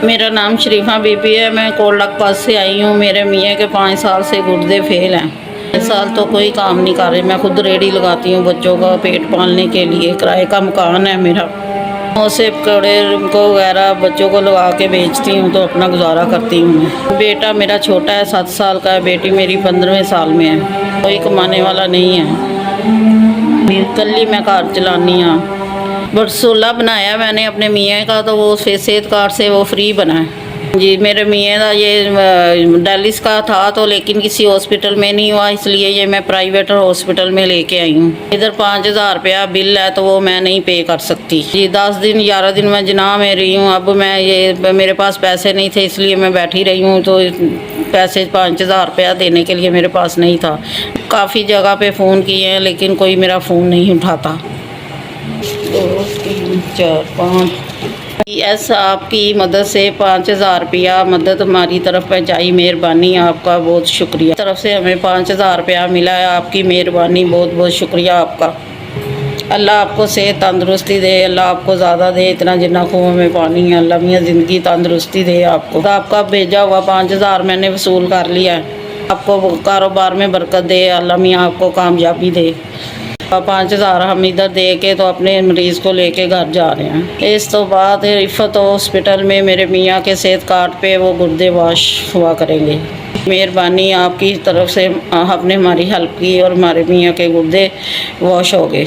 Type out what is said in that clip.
मेरा नाम शरीफा बीबी है। मैं कोटलक पास से आई हूँ। मेरे मियाँ के 5 साल से गुर्दे फेल हैं। इस साल तो कोई काम नहीं कर रही। मैं खुद रेडी लगाती हूँ बच्चों का पेट पालने के लिए। किराए का मकान है मेरा। उसे कड़े को वगैरह बच्चों को लगा के बेचती हूँ तो अपना गुजारा करती हूँ मैं। बेटा मेरा छोटा है, 7 साल का है। बेटी मेरी 15वें साल में है। कोई कमाने वाला नहीं है। कल ही मैं कार चलानी हाँ। बरसोला बनाया मैंने अपने मियाँ का, तो वो सेहत कार्ड से वो फ्री बना है जी। मेरे मियाँ का ये डायलिस का था तो, लेकिन किसी हॉस्पिटल में नहीं हुआ, इसलिए ये मैं प्राइवेट हॉस्पिटल में लेके आई हूँ। इधर 5000 रुपया बिल है तो वो मैं नहीं पे कर सकती जी। 10 दिन 11 दिन मैं जना में रही हूँ। अब मैं ये मेरे पास पैसे नहीं थे इसलिए मैं बैठी रही हूँ, तो पैसे 5000 रुपया देने के लिए मेरे पास नहीं था। काफ़ी जगह पे फ़ोन किए हैं लेकिन कोई मेरा फ़ोन नहीं उठाता। 2 3 4 5 ऐसा आपकी मदद से 5000 रुपया मदद हमारी तरफ पहुँचाई। मेहरबानी, आपका बहुत शुक्रिया। तरफ से हमें 5000 रुपया मिला है। आपकी मेहरबानी, बहुत बहुत शुक्रिया आपका। अल्लाह आपको सेहत तंदुरुस्ती दे। अल्लाह आपको ज़्यादा दे, इतना जितना खूह में पानी है। अल्लाह मियाँ ज़िंदगी तंदुरुस्ती दे आपको। तो आपका भेजा हुआ 5000 मैंने वसूल कर लिया है। आपको कारोबार में बरकत दे। अल्लाह मियाँ आपको कामयाबी दे। 5000 हम इधर दे के तो अपने मरीज़ को लेके घर जा रहे हैं। इस तो बाद रिफत हॉस्पिटल में मेरे मियाँ के सेहत कार्ड पे वो गुर्दे वाश हुआ करेंगे। मेहरबानी, आपकी तरफ से आपने हमारी हेल्प की और हमारे मियाँ के गुर्दे वॉश हो गए।